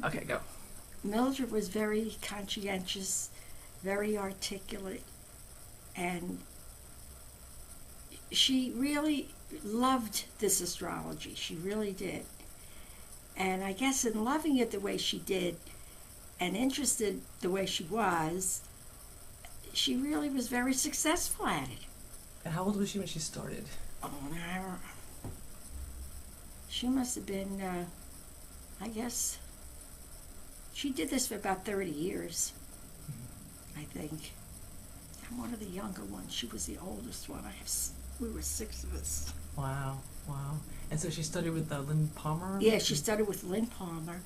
Okay, go. Mildred was very conscientious, very articulate, and she really loved this astrology. She really did. And I guess in loving it the way she did and interested the way she was, she really was very successful at it. And how old was she when she started? Oh, she must have been, I guess, she did this for about 30 years, I think. I'm one of the younger ones. She was the oldest one. We were 6 of us. Wow, wow. And so she studied with Lynn Palmer? Yeah, she studied with Lynn Palmer,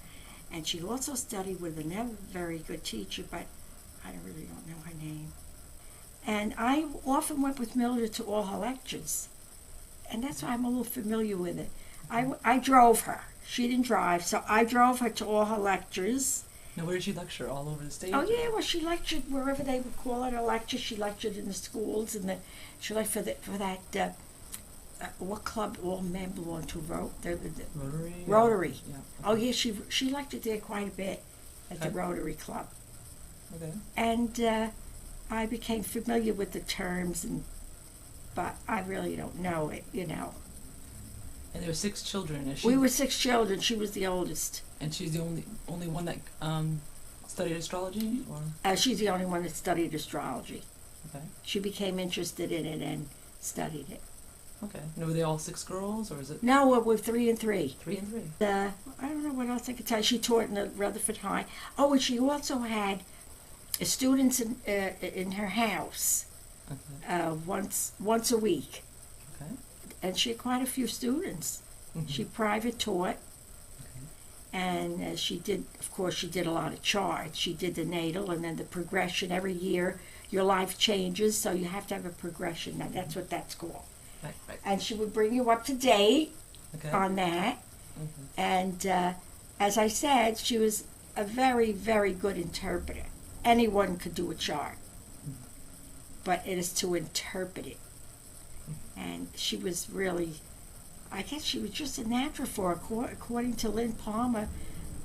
and she also studied with another very good teacher, but I really don't know her name. And I often went with Mildred to all her lectures, and that's why I'm a little familiar with it. I drove her. She didn't drive, so I drove her to all her lectures. Now, where did she lecture? All over the state? Oh, yeah, well, she lectured wherever they would call it a lecture. She lectured in the schools, and she lectured for that, what club all men belong to? Rotary? Rotary. Yeah. Oh, yeah, she lectured there quite a bit at the Rotary Club. Okay. And I became familiar with the terms, but I really don't know it, And there were 6 children. We were 6 children. She was the oldest. And she's the only one that studied astrology? Or? She's the only one that studied astrology. Okay. She became interested in it and studied it. Okay. And were they all 6 girls, or is it? No, we're 3 and 3. 3 and 3. I don't know what else I could tell you. She taught in the Rutherford High. Oh, and she also had students in her house once a week. Okay. And she had quite a few students. Mm-hmm. She private taught. And she did a lot of charts. She did the natal and then the progression. Every year your life changes, so you have to have a progression. Now that's what that's called. Right. And she would bring you up to date on that. Mm-hmm. And as I said, she was a very, very good interpreter. Anyone could do a chart, but it is to interpret it. And she was really, I guess she was just a natural for it. According to Lynn Palmer,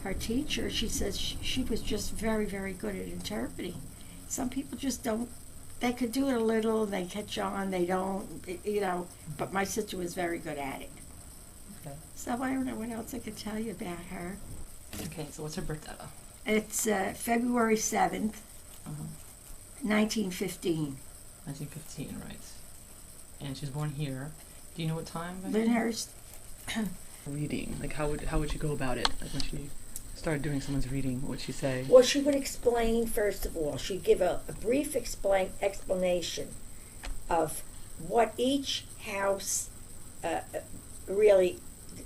her teacher, she says she was just very, very good at interpreting. Some people just don't. They could do it a little, and they catch on. They don't, But my sister was very good at it. Okay. So I don't know what else I could tell you about her. Okay, so what's her birthday? It's February 7th, 1915. 1915, right. And she was born here. Do you know what time? Lyndhurst. Reading. Like, how would she go about it? Like, when she started doing someone's reading, what would she say? Well, she would explain, first of all, she'd give a brief explanation of what each house really,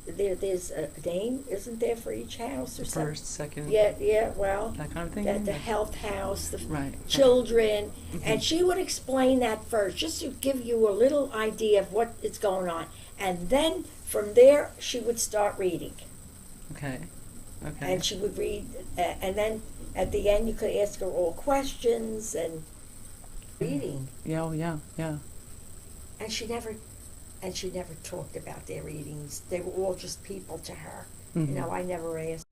there's a name, isn't there, for each house or something? First, second. Yeah, well, that kind of thing? the health house, the right. children, Mm-hmm. and she would explain that first, just to give you a little idea of what is going on. And then, from there, she would start reading. Okay. And she would read, and then at the end you could ask her all questions and reading. Yeah, yeah. And she never talked about their readings. They were all just people to her. Mm-hmm. I never asked.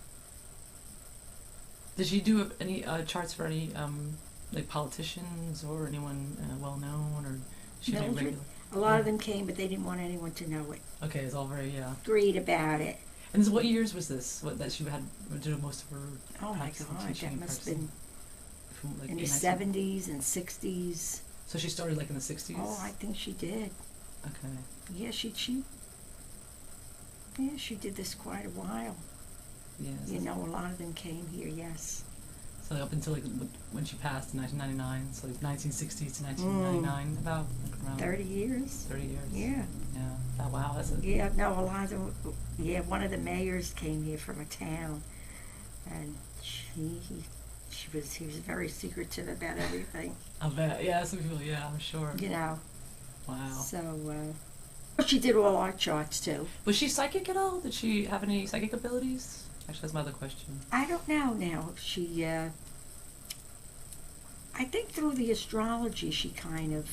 Did she do any charts for any like politicians or anyone well known, or she did regular? A lot of them came, but they didn't want anyone to know it. Okay, it's all very Agreed about it. And so what years was this? That she had did most of her? Oh my God, that must have been from, like, in the 70s and 60s. So she started like in the 60s. Oh, I think she did. Okay. Yeah, she did this quite a while. Yes. A lot of them came here. Yes. So up until like when she passed in 1999, so like 1960 to 1999, about around 30 years. 30 years. Yeah. Yeah. Oh, wow, that's a... Yeah, no, a lot of them. Yeah, one of the mayors came here from a town, and he was very secretive about everything. I bet. Yeah, some people. Yeah, I'm sure. Wow. So. She did all our charts too. Was she psychic at all? Did she have any psychic abilities? Actually, that's my other question. I don't know now. She, I think through the astrology, she kind of,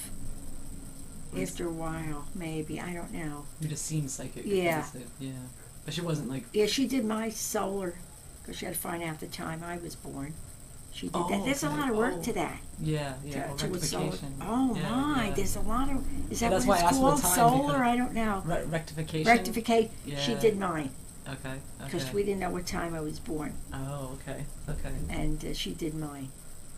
after a while, maybe, I don't know. You just seemed psychic. Yeah. Yeah. But she wasn't like... Yeah, she did my solar because she had to find out the time I was born. She did Oh, that. There's a okay. lot of work Oh. to that. Yeah, yeah. Or To a solar. rectification. Oh Yeah, my, yeah. there's a lot of. Is that That's what why I it's asked for the called? time, Solar? because- I don't know. Rectification. Rectificate. Yeah. She did mine Okay. because Okay. we didn't know what time I was born, Oh, okay. Okay. and she did mine.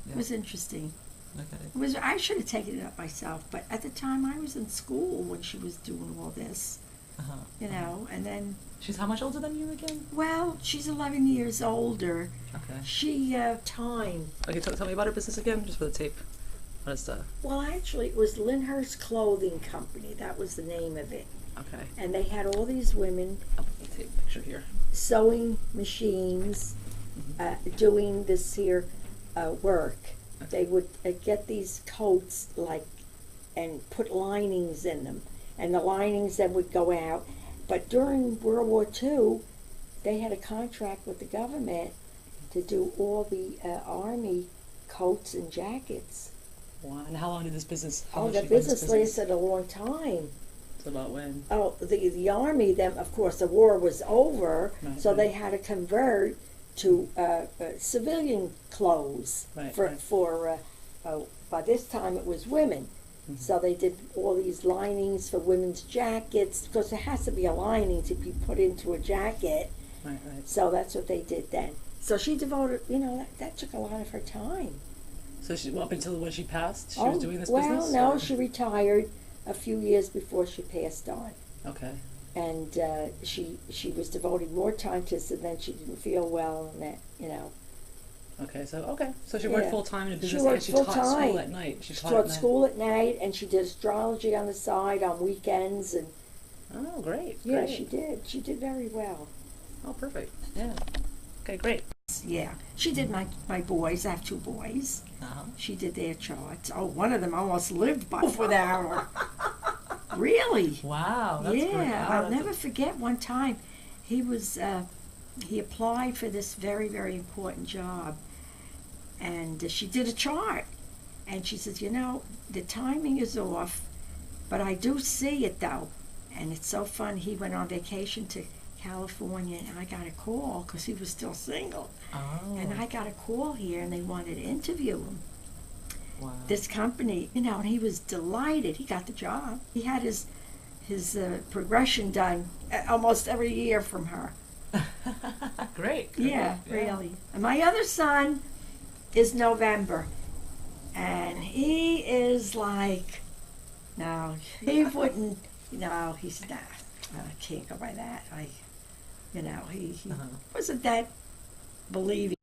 Yeah. It was interesting. Okay. It was. I should have taken it up myself, but at the time I was in school when she was doing all this, Uh-huh. you know. And then, She's how much older than you again? well, she's 11 years older. Okay. She time. Okay, tell me about her business again, just for the tape. What is the? Well, actually, it was Lyndhurst Clothing Company. That was the name of it. Okay. And they had all these women I'll put the tape picture here. sewing machines, doing this here work. They would get these coats and put linings in them, and the linings then would go out. But during World War II, they had a contract with the government to do all the Army coats and jackets. Wow. And how long did this business? How Oh, long the did you run this business lasted a long time. So about when? Oh, the Army, then, of course, the war was over, Right, so right. they had to convert to civilian clothes Right, for by this time it was women. Mhm. So they did all these linings for women's jackets, because there has to be a lining to be put into a jacket. Right. Right. So that's what they did then. So she devoted, you know, that took a lot of her time. So she up until when she passed, she Oh, was doing this well, business. no, or- she retired a few years before she passed on. Okay. And she was devoting more time to this, and then she didn't feel well, and that, you know. Okay. So she worked Yeah. full time in a She business, worked and she full taught time. school at night. She She taught taught at night. school at night, and she did astrology on the side on weekends, and Oh, great. yeah, Great. she did. She did very well. Oh, perfect. Yeah. Okay, great. Yeah, she did my boys. I have two boys. Uh-huh. She did their charts. Oh, one of them almost lived by for the hour. Really? Wow. That's Yeah, great. Wow, I'll that's never forget one time. He was he applied for this very, very important job, and she did a chart, and she says, you know, the timing is off, but I do see it though, and it's so fun. He went on vacation to California, and I got a call because he was still single, Oh. and I got a call here, and they wanted to interview him. Wow. This company, you know, and he was delighted. He got the job. He had his progression done almost every year from her. Great. Good Yeah, work. really. And my other son is November, and he is like, no, he wouldn't. No, he's not. I can't go by that. You know, he Uh-huh. wasn't that believing.